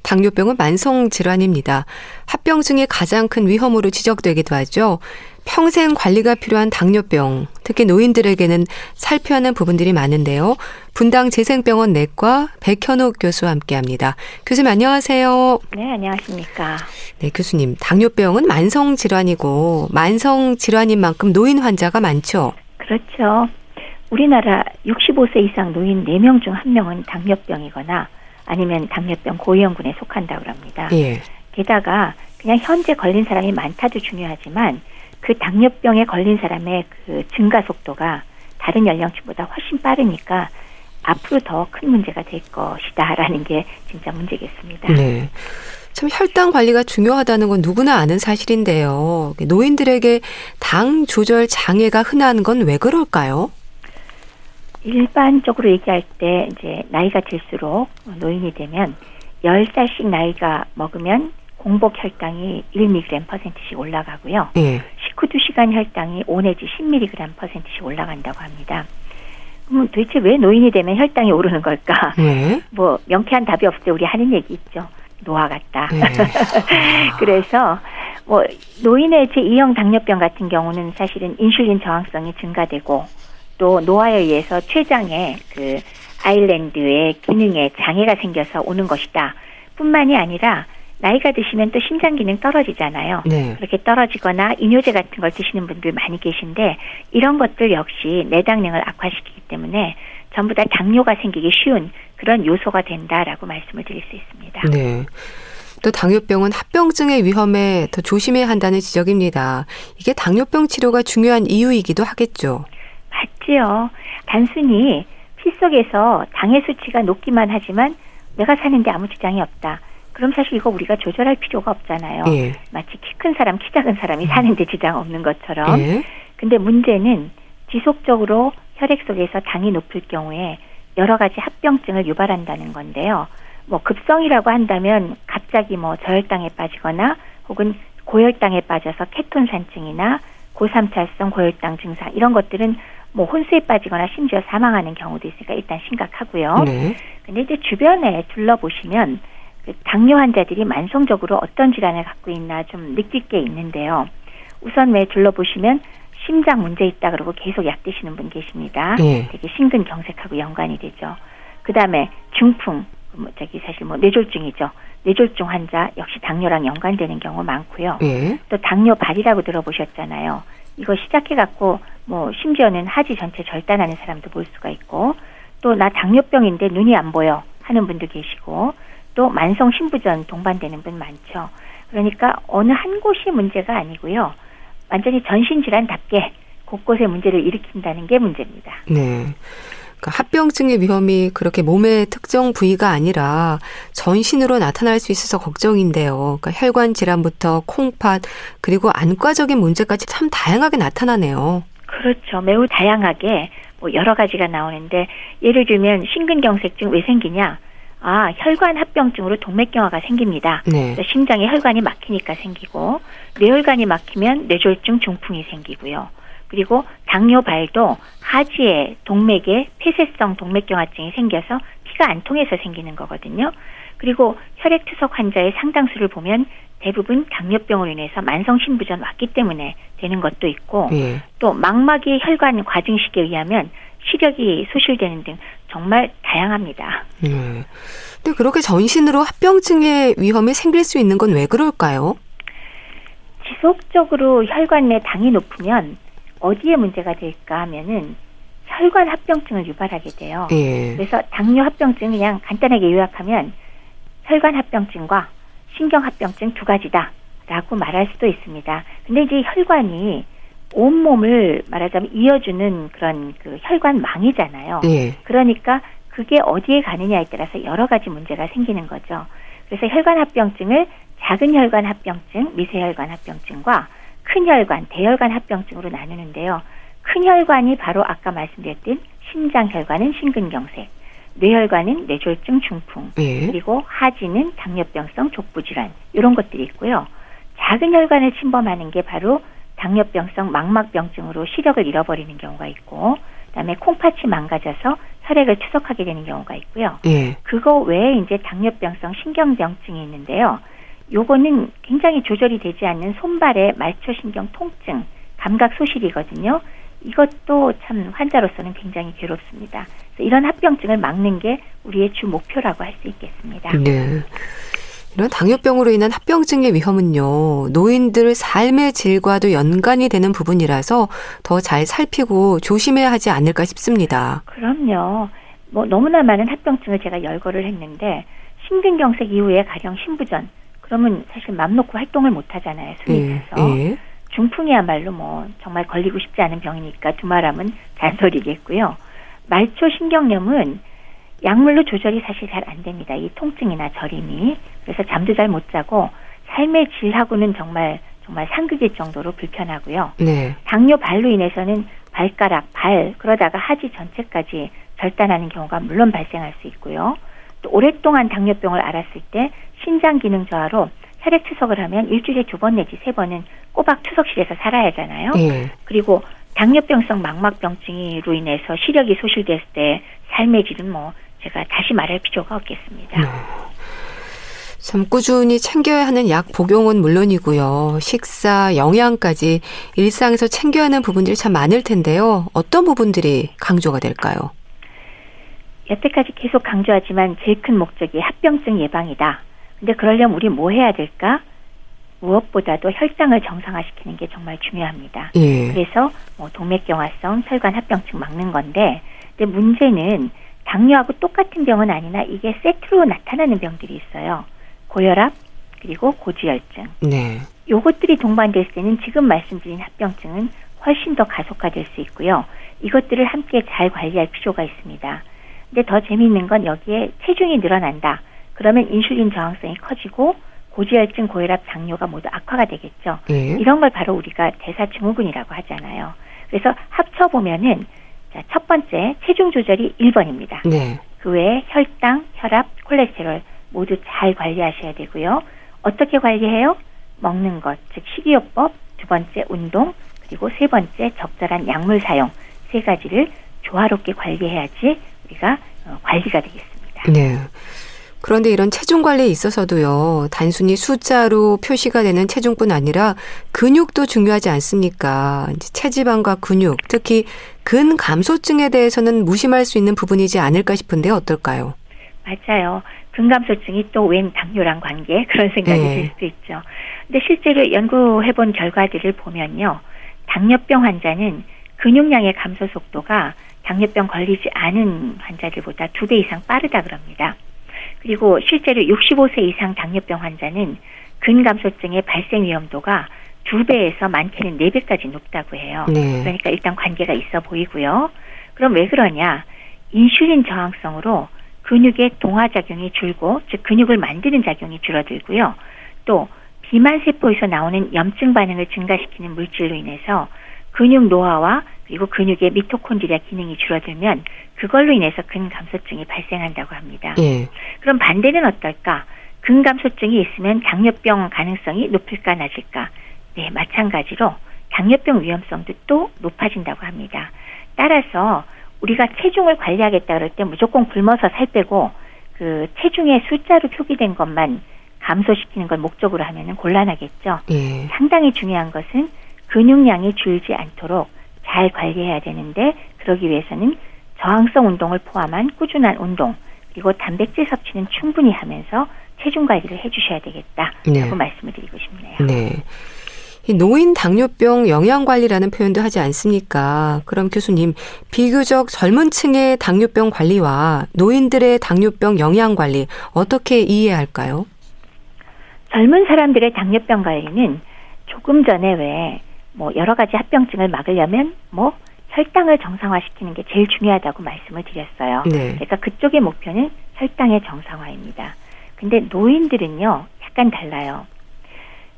당뇨병은 만성 질환입니다. 합병증이 가장 큰 위험으로 지적되기도 하죠. 평생 관리가 필요한 당뇨병, 특히 노인들에게는 살펴야 하는 부분들이 많은데요. 분당 재생병원 내과 백현옥 교수와 함께합니다. 교수님 안녕하세요. 네, 안녕하십니까. 네, 교수님. 당뇨병은 만성질환이고 만성질환인 만큼 노인 환자가 많죠? 그렇죠. 우리나라 65세 이상 노인 4명 중 1명은 당뇨병이거나 아니면 당뇨병 고위험군에 속한다고 합니다. 예. 게다가 그냥 현재 걸린 사람이 많다도 중요하지만 그 당뇨병에 걸린 사람의 그 증가 속도가 다른 연령층보다 훨씬 빠르니까 앞으로 더 큰 문제가 될 것이다라는 게 진짜 문제겠습니다. 네. 참 혈당 관리가 중요하다는 건 누구나 아는 사실인데요. 노인들에게 당 조절 장애가 흔한 건 왜 그럴까요? 일반적으로 얘기할 때 이제 나이가 들수록 노인이 되면 10살씩 나이가 먹으면 공복 혈당이 1mg%씩 올라가고요. 예. 식후 2시간 혈당이 5 내지 10mg%씩 올라간다고 합니다. 그럼 도대체 왜 노인이 되면 혈당이 오르는 걸까? 네. 뭐 명쾌한 답이 없을 때 우리 하는 얘기 있죠. 노화 같다. 네. 그래서 뭐 노인의 제2형 당뇨병 같은 경우는 사실은 인슐린 저항성이 증가되고 또 노화에 의해서 췌장의 그 아일랜드의 기능에 장애가 생겨서 오는 것이다. 뿐만이 아니라 나이가 드시면 또 심장 기능 떨어지잖아요. 네. 그렇게 떨어지거나 이뇨제 같은 걸 드시는 분들 많이 계신데 이런 것들 역시 내당능을 악화시키기 때문에 전부 다 당뇨가 생기기 쉬운 그런 요소가 된다라고 말씀을 드릴 수 있습니다. 네. 또 당뇨병은 합병증의 위험에 더 조심해야 한다는 지적입니다. 이게 당뇨병 치료가 중요한 이유이기도 하겠죠. 맞지요. 단순히 피 속에서 당의 수치가 높기만 하지만 내가 사는데 아무 지장이 없다. 그럼 사실 이거 우리가 조절할 필요가 없잖아요. 예. 마치 키 큰 사람, 키 작은 사람이 사는데 지장 없는 것처럼. 예. 근데 문제는 지속적으로 혈액 속에서 당이 높을 경우에 여러 가지 합병증을 유발한다는 건데요. 뭐 급성이라고 한다면 갑자기 뭐 저혈당에 빠지거나 혹은 고혈당에 빠져서 케톤산증이나 고삼찰성 고혈당 증상 이런 것들은 뭐 혼수에 빠지거나 심지어 사망하는 경우도 있으니까 일단 심각하고요. 네. 근데 이제 주변에 둘러보시면 그 당뇨 환자들이 만성적으로 어떤 질환을 갖고 있나 좀 느낄 게 있는데요. 우선 왜 둘러보시면 심장 문제 있다 그러고 계속 약 드시는 분 계십니다. 예. 되게 심근경색하고 연관이 되죠. 그다음에 중풍, 사실 뭐 뇌졸중이죠. 뇌졸중 환자 역시 당뇨랑 연관되는 경우 많고요. 예. 또 당뇨발이라고 들어보셨잖아요. 이거 시작해갖고 뭐 심지어는 하지 전체 절단하는 사람도 볼 수가 있고 또 나 당뇨병인데 눈이 안 보여 하는 분도 계시고 또 만성 신부전 동반되는 분 많죠. 그러니까 어느 한 곳이 문제가 아니고요. 완전히 전신질환답게 곳곳에 문제를 일으킨다는 게 문제입니다. 네. 그러니까 합병증의 위험이 그렇게 몸의 특정 부위가 아니라 전신으로 나타날 수 있어서 걱정인데요. 그러니까 혈관 질환부터 콩팥 그리고 안과적인 문제까지 참 다양하게 나타나네요. 그렇죠. 매우 다양하게 뭐 여러 가지가 나오는데 예를 들면 심근경색증 왜 생기냐? 아, 혈관 합병증으로 동맥경화가 생깁니다. 네. 그래서 심장에 혈관이 막히니까 생기고 뇌혈관이 막히면 뇌졸중 중풍이 생기고요. 그리고 당뇨발도 하지에 동맥에 폐쇄성 동맥경화증이 생겨서 피가 안 통해서 생기는 거거든요. 그리고 혈액투석 환자의 상당수를 보면 대부분 당뇨병으로 인해서 만성신부전 왔기 때문에 되는 것도 있고 예. 또 망막의 혈관 과증식에 의하면 시력이 소실되는 등 정말 다양합니다. 근데 그렇게 전신으로 합병증의 위험이 생길 수 있는 건 왜 그럴까요? 지속적으로 혈관 내 당이 높으면 어디에 문제가 될까 하면은 혈관 합병증을 유발하게 돼요. 예. 그래서 당뇨 합병증 그냥 간단하게 요약하면 혈관 합병증과 신경 합병증 두 가지다라고 말할 수도 있습니다. 근데 이제 혈관이 온몸을 말하자면 이어주는 그런 그 혈관망이잖아요. 예. 그러니까 그게 어디에 가느냐에 따라서 여러 가지 문제가 생기는 거죠. 그래서 혈관 합병증을 작은 혈관 합병증, 미세혈관 합병증과 큰 혈관, 대혈관 합병증으로 나누는데요. 큰 혈관이 바로 아까 말씀드렸던 심장혈관은 심근경색, 뇌혈관은 뇌졸중 중풍, 예. 그리고 하지는 당뇨병성 족부질환 이런 것들이 있고요. 작은 혈관을 침범하는 게 바로 당뇨병성 망막병증으로 시력을 잃어버리는 경우가 있고 그다음에 콩팥이 망가져서 혈액을 투석하게 되는 경우가 있고요. 예. 그거 외에 이제 당뇨병성 신경병증이 있는데요. 요거는 굉장히 조절이 되지 않는 손발의 말초신경 통증, 감각 소실이거든요. 이것도 참 환자로서는 굉장히 괴롭습니다. 그래서 이런 합병증을 막는 게 우리의 주 목표라고 할 수 있겠습니다. 네. 이런 당뇨병으로 인한 합병증의 위험은요, 노인들 삶의 질과도 연관이 되는 부분이라서 더 잘 살피고 조심해야 하지 않을까 싶습니다. 그럼요. 뭐 너무나 많은 합병증을 제가 열거를 했는데 심근경색 이후에 가령 신부전 그러면 사실 맘 놓고 활동을 못 하잖아요. 숨이 차서. 예. 중풍이야말로 뭐 정말 걸리고 싶지 않은 병이니까 두말하면 잔소리겠고요. 말초 신경염은 약물로 조절이 사실 잘 안 됩니다. 이 통증이나 저림이. 그래서 잠도 잘 못 자고 삶의 질하고는 정말 상극일 정도로 불편하고요. 네. 당뇨 발로 인해서는 발가락, 발, 그러다가 하지 전체까지 절단하는 경우가 물론 발생할 수 있고요. 또 오랫동안 당뇨병을 앓았을 때 신장 기능 저하로 혈액 투석을 하면 일주일에 2번 내지 3번은 꼬박 투석실에서 살아야 하잖아요. 예. 그리고 당뇨병성 망막병증으로 인해서 시력이 소실됐을 때 삶의 질은 뭐 제가 다시 말할 필요가 없겠습니다. 참 꾸준히 챙겨야 하는 약 복용은 물론이고요. 식사, 영양까지 일상에서 챙겨야 하는 부분들이 참 많을 텐데요. 어떤 부분들이 강조가 될까요? 여태까지 계속 강조하지만 제일 큰 목적이 합병증 예방이다. 근데 그러려면 우리 뭐 해야 될까? 무엇보다도 혈당을 정상화시키는 게 정말 중요합니다. 예. 그래서 뭐 동맥경화성 혈관 합병증 막는 건데, 근데 문제는 당뇨하고 똑같은 병은 아니나 이게 세트로 나타나는 병들이 있어요. 고혈압 그리고 고지혈증. 네. 요것들이 동반됐을 때는 지금 말씀드린 합병증은 훨씬 더 가속화될 수 있고요. 이것들을 함께 잘 관리할 필요가 있습니다. 근데 더 재미있는 건 여기에 체중이 늘어난다. 그러면 인슐린 저항성이 커지고 고지혈증, 고혈압, 당뇨가 모두 악화가 되겠죠. 예. 이런 걸 바로 우리가 대사증후군이라고 하잖아요. 그래서 합쳐보면은 자, 첫 번째 체중 조절이 1번입니다. 네. 그 외에 혈당, 혈압, 콜레스테롤 모두 잘 관리하셔야 되고요. 어떻게 관리해요? 먹는 것, 즉 식이요법, 두 번째 운동, 그리고 세 번째 적절한 약물 사용, 세 가지를 조화롭게 관리해야지 우리가 관리가 되겠습니다. 네. 그런데 이런 체중 관리에 있어서도요, 단순히 숫자로 표시가 되는 체중뿐 아니라 근육도 중요하지 않습니까? 이제 체지방과 근육, 특히 근감소증에 대해서는 무심할 수 있는 부분이지 않을까 싶은데 어떨까요? 맞아요. 근감소증이 또 웬 당뇨랑 관계? 그런 생각이 들 수도 있죠. 근데 실제로 연구해본 결과들을 보면요. 당뇨병 환자는 근육량의 감소 속도가 당뇨병 걸리지 않은 환자들보다 2배 이상 빠르다 그럽니다. 그리고 실제로 65세 이상 당뇨병 환자는 근감소증의 발생 위험도가 2배에서 많게는 4배까지 높다고 해요. 네. 그러니까 일단 관계가 있어 보이고요. 그럼 왜 그러냐? 인슐린 저항성으로 근육의 동화작용이 줄고, 즉 근육을 만드는 작용이 줄어들고요. 또 비만세포에서 나오는 염증 반응을 증가시키는 물질로 인해서 근육 노화와 그리고 근육의 미토콘드리아 기능이 줄어들면 그걸로 인해서 근감소증이 발생한다고 합니다. 예. 그럼 반대는 어떨까? 근감소증이 있으면 당뇨병 가능성이 높을까 낮을까? 네, 마찬가지로 당뇨병 위험성도 또 높아진다고 합니다. 따라서 우리가 체중을 관리하겠다 그럴 때 무조건 굶어서 살 빼고 그 체중의 숫자로 표기된 것만 감소시키는 걸 목적으로 하면은 곤란하겠죠. 예. 상당히 중요한 것은 근육량이 줄지 않도록 잘 관리해야 되는데, 그러기 위해서는 저항성 운동을 포함한 꾸준한 운동, 그리고 단백질 섭취는 충분히 하면서 체중 관리를 해주셔야 되겠다라고 네. 말씀을 드리고 싶네요. 네. 이 노인 당뇨병 영양관리라는 표현도 하지 않습니까? 그럼 교수님, 비교적 젊은 층의 당뇨병 관리와 노인들의 당뇨병 영양관리 어떻게 이해할까요? 젊은 사람들의 당뇨병 관리는 조금 전에 왜 뭐 여러 가지 합병증을 막으려면 뭐 혈당을 정상화시키는 게 제일 중요하다고 말씀을 드렸어요. 네. 그러니까 그쪽의 목표는 혈당의 정상화입니다. 근데 노인들은요, 약간 달라요.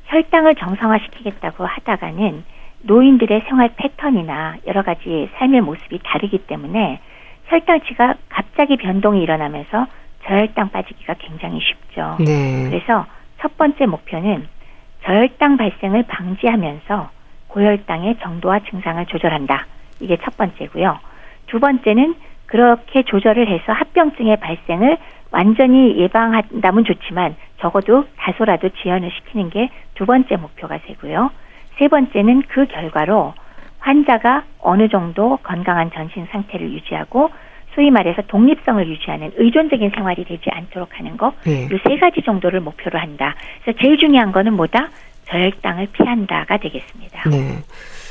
혈당을 정상화시키겠다고 하다가는 노인들의 생활 패턴이나 여러 가지 삶의 모습이 다르기 때문에 혈당치가 갑자기 변동이 일어나면서 저혈당 빠지기가 굉장히 쉽죠. 네. 그래서 첫 번째 목표는 저혈당 발생을 방지하면서 고혈당의 정도와 증상을 조절한다. 이게 첫 번째고요. 두 번째는 그렇게 조절을 해서 합병증의 발생을 완전히 예방한다면 좋지만 적어도 다소라도 지연을 시키는 게 두 번째 목표가 되고요. 세 번째는 그 결과로 환자가 어느 정도 건강한 전신 상태를 유지하고 소위 말해서 독립성을 유지하는 의존적인 생활이 되지 않도록 하는 거, 네. 이 세 가지 정도를 목표로 한다. 그래서 제일 중요한 거는 뭐다? 저혈당을 피한다가 되겠습니다. 네.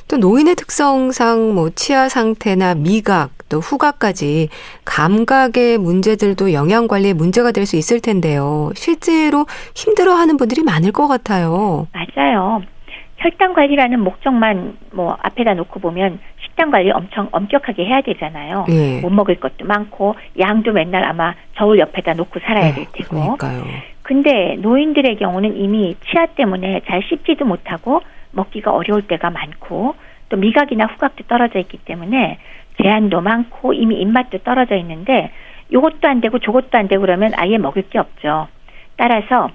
또 노인의 특성상 뭐 치아 상태나 미각 또 후각까지 감각의 문제들도 영양 관리에 문제가 될 수 있을 텐데요. 실제로 힘들어하는 분들이 많을 것 같아요. 맞아요. 혈당 관리라는 목적만 뭐 앞에다 놓고 보면 식단 관리 엄청 엄격하게 해야 되잖아요. 예. 못 먹을 것도 많고 양도 맨날 아마 저울 옆에다 놓고 살아야 될 테고. 그러니까요. 근데 노인들의 경우는 이미 치아 때문에 잘 씹지도 못하고 먹기가 어려울 때가 많고 또 미각이나 후각도 떨어져 있기 때문에 제한도 많고 이미 입맛도 떨어져 있는데 요것도 안 되고 저것도 안 되고 그러면 아예 먹을 게 없죠. 따라서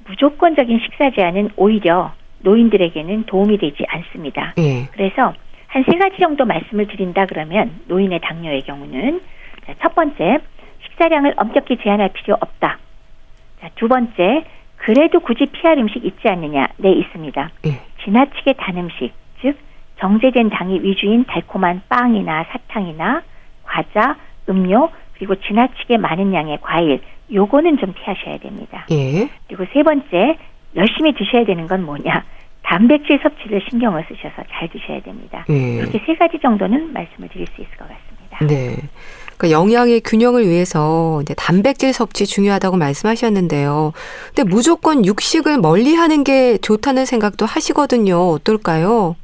무조건적인 식사 제한은 오히려 노인들에게는 도움이 되지 않습니다. 예. 그래서 한 세 가지 정도 말씀을 드린다 그러면 노인의 당뇨의 경우는 자, 첫 번째, 식사량을 엄격히 제한할 필요 없다. 자, 두 번째, 그래도 굳이 피할 음식 있지 않느냐? 네, 있습니다. 예. 지나치게 단 음식, 즉 정제된 당이 위주인 달콤한 빵이나 사탕이나 과자, 음료, 그리고 지나치게 많은 양의 과일, 요거는 좀 피하셔야 됩니다. 예. 그리고 세 번째, 열심히 드셔야 되는 건 뭐냐? 단백질 섭취를 신경을 쓰셔서 잘 드셔야 됩니다. 예. 이렇게 세 가지 정도는 말씀을 드릴 수 있을 것 같습니다. 네. 그러니까 영양의 균형을 위해서 이제 단백질 섭취 중요하다고 말씀하셨는데요. 근데 무조건 육식을 멀리하는 게 좋다는 생각도 하시거든요. 어떨까요?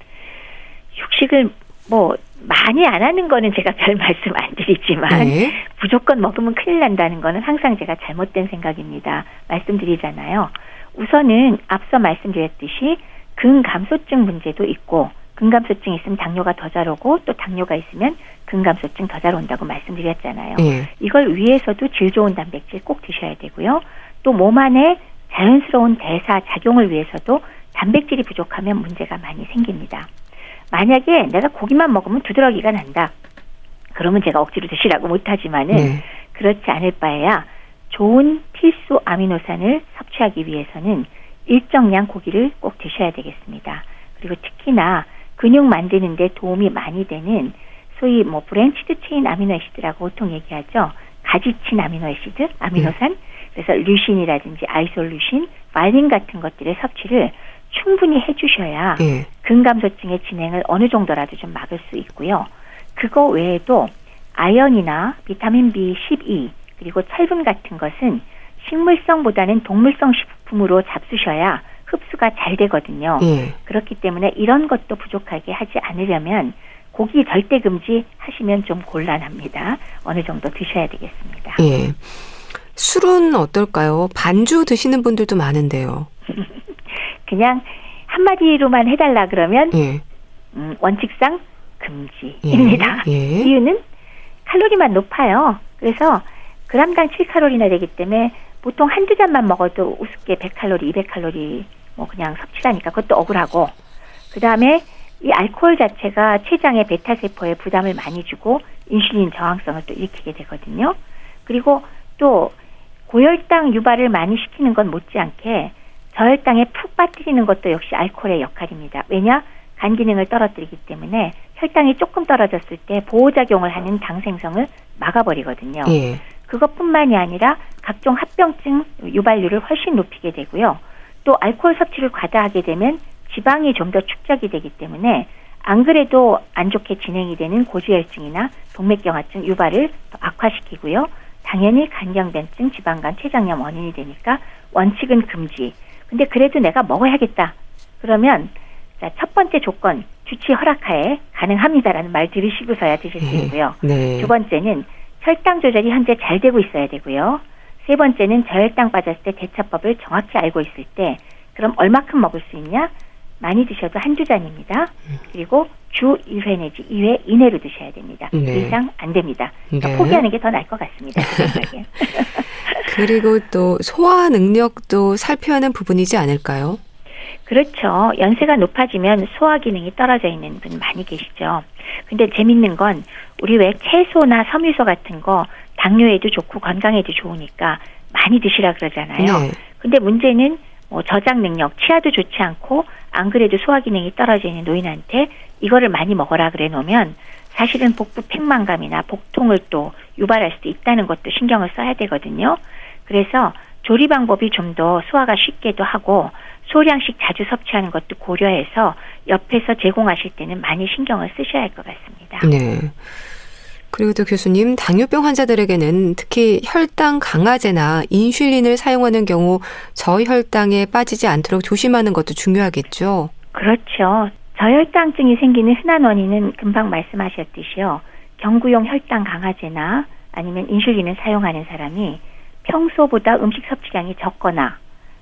육식을 뭐 많이 안 하는 거는 제가 별 말씀 안 드리지만 네. 무조건 먹으면 큰일 난다는 거는 항상 제가 잘못된 생각입니다. 말씀드리잖아요. 우선은 앞서 말씀드렸듯이 근감소증 문제도 있고 근감소증 있으면 당뇨가 더 잘 오고 또 당뇨가 있으면 근감소증 더 잘 온다고 말씀드렸잖아요. 예. 이걸 위해서도 질 좋은 단백질 꼭 드셔야 되고요. 또 몸 안에 자연스러운 대사 작용을 위해서도 단백질이 부족하면 문제가 많이 생깁니다. 만약에 내가 고기만 먹으면 두드러기가 난다. 그러면 제가 억지로 드시라고 못하지만은 네. 그렇지 않을 바에야 좋은 필수 아미노산을 섭취하기 위해서는 일정량 고기를 꼭 드셔야 되겠습니다. 그리고 특히나 근육 만드는 데 도움이 많이 되는 소위 뭐 브랜치드 체인 아미노애시드라고 보통 얘기하죠. 가지친 아미노애시드, 아미노산. 그래서 류신이라든지 아이솔루신, 말린 같은 것들의 섭취를 충분히 해주셔야 예. 근감소증의 진행을 어느 정도라도 좀 막을 수 있고요. 그거 외에도 아연이나 비타민 B12 그리고 철분 같은 것은 식물성보다는 동물성 식품으로 잡수셔야 흡수가 잘 되거든요. 예. 그렇기 때문에 이런 것도 부족하게 하지 않으려면 고기 절대 금지 하시면 좀 곤란합니다. 어느 정도 드셔야 되겠습니다. 예. 술은 어떨까요? 반주 드시는 분들도 많은데요. 그냥 한마디로만 해달라 그러면 예. 원칙상 금지입니다. 예. 이유는 칼로리만 높아요. 그래서 그람당 7칼로리나 되기 때문에 보통 한두 잔만 먹어도 우습게 100칼로리, 200칼로리 뭐 그냥 섭취하니까 그것도 억울하고 그다음에 이 알코올 자체가 췌장의 베타세포에 부담을 많이 주고 인슐린 저항성을 또 일으키게 되거든요. 그리고 또 고혈당 유발을 많이 시키는 건 못지않게 저혈당에 푹 빠뜨리는 것도 역시 알코올의 역할입니다. 왜냐? 간 기능을 떨어뜨리기 때문에 혈당이 조금 떨어졌을 때 보호작용을 하는 당 생성을 막아버리거든요. 예. 그것뿐만이 아니라 각종 합병증 유발률을 훨씬 높이게 되고요. 또 알코올 섭취를 과다하게 되면 지방이 좀 더 축적이 되기 때문에 안 그래도 안 좋게 진행이 되는 고지혈증이나 동맥경화증 유발을 더 악화시키고요. 당연히 간경변증, 지방간, 췌장염 원인이 되니까 원칙은 금지. 근데 그래도 내가 먹어야겠다. 그러면 자, 첫 번째 조건 주치 허락하에 가능합니다라는 말 들으시고서야 드실 수 있고요. 네. 두 번째는 혈당 조절이 현재 잘 되고 있어야 되고요. 세 번째는 저혈당 빠졌을 때 대처법을 정확히 알고 있을 때 그럼 얼마큼 먹을 수 있냐? 많이 드셔도 한두 잔입니다. 그리고 주 1회 내지 2회 이내로 드셔야 됩니다. 네. 그 이상 안 됩니다. 그러니까 네. 포기하는 게 더 나을 것 같습니다. 제 생각엔. 그리고 또 소화 능력도 살펴야 하는 부분이지 않을까요? 그렇죠. 연세가 높아지면 소화 기능이 떨어져 있는 분 많이 계시죠. 근데 재밌는 건 우리 왜 채소나 섬유소 같은 거 당뇨에도 좋고 건강에도 좋으니까 많이 드시라 그러잖아요. 네. 근데 문제는 저장 능력, 치아도 좋지 않고 안 그래도 소화 기능이 떨어져 있는 노인한테 이거를 많이 먹어라 그래 놓으면 사실은 복부 팽만감이나 복통을 또 유발할 수도 있다는 것도 신경을 써야 되거든요. 그래서 조리 방법이 좀 더 소화가 쉽게도 하고 소량씩 자주 섭취하는 것도 고려해서 옆에서 제공하실 때는 많이 신경을 쓰셔야 할 것 같습니다. 네. 그리고 또 교수님, 당뇨병 환자들에게는 특히 혈당 강화제나 인슐린을 사용하는 경우 저혈당에 빠지지 않도록 조심하는 것도 중요하겠죠? 그렇죠. 저혈당증이 생기는 흔한 원인은 금방 말씀하셨듯이요. 경구용 혈당 강화제나 아니면 인슐린을 사용하는 사람이 평소보다 음식 섭취량이 적거나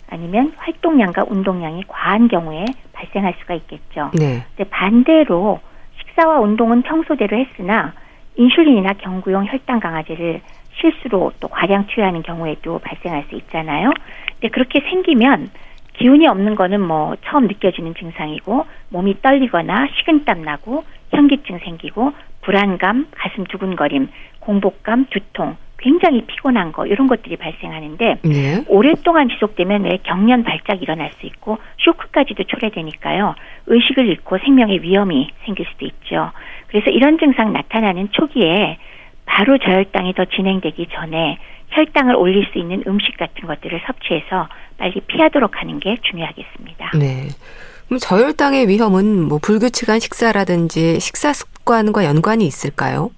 아니면 활동량과 운동량이 과한 경우에 발생할 수가 있겠죠. 네. 근데 반대로 식사와 운동은 평소대로 했으나 인슐린이나 경구용 혈당 강화제를 실수로 또 과량 투여하는 경우에도 발생할 수 있잖아요. 근데 그렇게 생기면 기운이 없는 거는 처음 느껴지는 증상이고 몸이 떨리거나 식은땀 나고 현기증 생기고 불안감, 가슴 두근거림, 공복감, 두통, 굉장히 피곤한 거 이런 것들이 발생하는데 네. 오랫동안 지속되면 왜 경련 발작이 일어날 수 있고 쇼크까지도 초래되니까요. 의식을 잃고 생명의 위험이 생길 수도 있죠. 그래서 이런 증상 나타나는 초기에 바로 저혈당이 더 진행되기 전에 혈당을 올릴 수 있는 음식 같은 것들을 섭취해서 빨리 피하도록 하는 게 중요하겠습니다. 네. 그럼 저혈당의 위험은 불규칙한 식사라든지 식사 습관과 연관이 있을까요?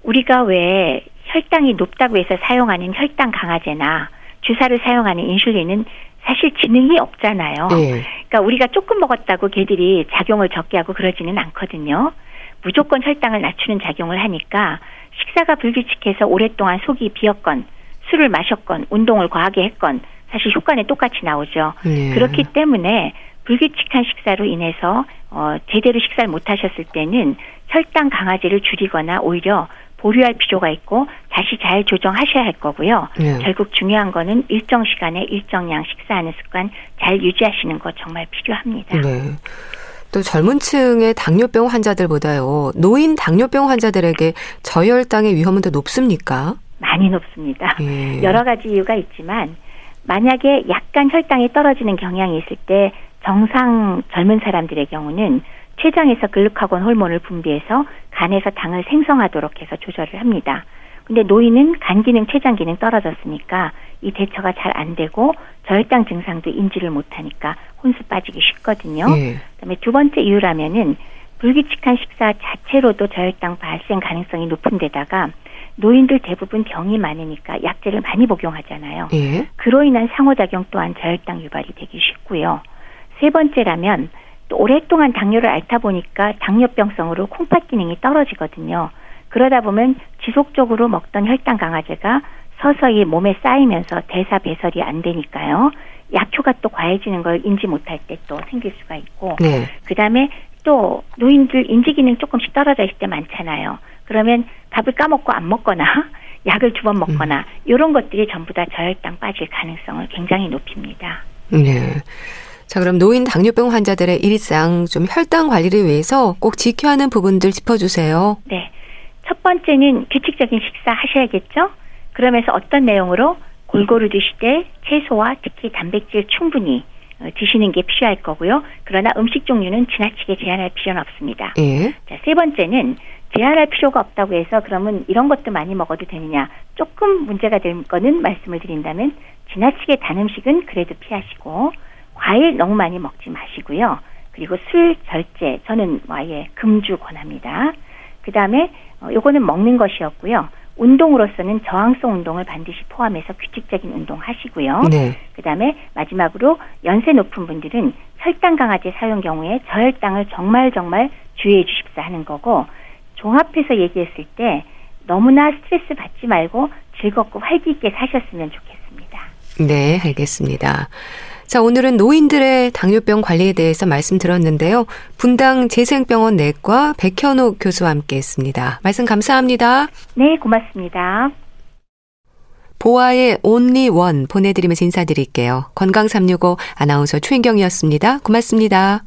우리가 왜 혈당이 높다고 해서 사용하는 혈당 강화제나 주사를 사용하는 인슐린은 사실 지능이 없잖아요. 네. 그러니까 우리가 조금 먹었다고 걔들이 작용을 적게 하고 그러지는 않거든요. 무조건 혈당을 낮추는 작용을 하니까 식사가 불규칙해서 오랫동안 속이 비었건 술을 마셨건 운동을 과하게 했건 사실 효과는 똑같이 나오죠. 네. 그렇기 때문에 불규칙한 식사로 인해서 제대로 식사를 못하셨을 때는 혈당 강화제를 줄이거나 오히려 보류할 필요가 있고 다시 잘 조정하셔야 할 거고요. 네. 결국 중요한 거는 일정 시간에 일정 양 식사하는 습관 잘 유지하시는 거 정말 필요합니다. 네. 또 젊은 층의 당뇨병 환자들보다요. 노인 당뇨병 환자들에게 저혈당의 위험은 더 높습니까? 많이 높습니다. 예. 여러 가지 이유가 있지만 만약에 약간 혈당이 떨어지는 경향이 있을 때 정상 젊은 사람들의 경우는 췌장에서 글루카곤 호르몬을 분비해서 간에서 당을 생성하도록 해서 조절을 합니다. 근데 노인은 간 기능, 췌장 기능 떨어졌으니까 이 대처가 잘 안 되고 저혈당 증상도 인지를 못하니까 혼수 빠지기 쉽거든요. 예. 그다음에 두 번째 이유라면은 불규칙한 식사 자체로도 저혈당 발생 가능성이 높은 데다가 노인들 대부분 병이 많으니까 약제를 많이 복용하잖아요. 예. 그로 인한 상호작용 또한 저혈당 유발이 되기 쉽고요. 세 번째라면 또 오랫동안 당뇨를 앓다 보니까 당뇨병성으로 콩팥 기능이 떨어지거든요. 그러다 보면 지속적으로 먹던 혈당 강화제가 서서히 몸에 쌓이면서 대사 배설이 안 되니까요. 약효가 또 과해지는 걸 인지 못할 때 또 생길 수가 있고 네. 그다음에 또 노인들 인지 기능 조금씩 떨어져 있을 때 많잖아요. 그러면 밥을 까먹고 안 먹거나 약을 2번 먹거나 이런 것들이 전부 다 저혈당 빠질 가능성을 굉장히 높입니다. 네. 자, 그럼 노인 당뇨병 환자들의 일상 좀 혈당 관리를 위해서 꼭 지켜야 하는 부분들 짚어주세요. 네. 첫 번째는 규칙적인 식사 하셔야겠죠? 그러면서 어떤 내용으로 골고루 드시되 채소와 특히 단백질 충분히 드시는 게 필요할 거고요. 그러나 음식 종류는 지나치게 제한할 필요는 없습니다. 예. 자, 세 번째는 제한할 필요가 없다고 해서 그러면 이런 것도 많이 먹어도 되느냐. 조금 문제가 될 거는 말씀을 드린다면 지나치게 단 음식은 그래도 피하시고 과일 너무 많이 먹지 마시고요. 그리고 술 절제 저는 아예 금주 권합니다. 그다음에 요거는 먹는 것이었고요. 운동으로서는 저항성 운동을 반드시 포함해서 규칙적인 운동 하시고요. 네. 그다음에 마지막으로 연세 높은 분들은 혈당 강화제 사용 경우에 저혈당을 정말 주의해 주십사 하는 거고 종합해서 얘기했을 때 너무나 스트레스 받지 말고 즐겁고 활기 있게 사셨으면 좋겠습니다. 네, 알겠습니다. 자, 오늘은 노인들의 당뇨병 관리에 대해서 말씀 들었는데요. 분당 재생병원 내과 백현옥 교수와 함께했습니다. 말씀 감사합니다. 네, 고맙습니다. 보아의 Only One 보내드리면서 인사드릴게요. 건강365 아나운서 최인경이었습니다. 고맙습니다.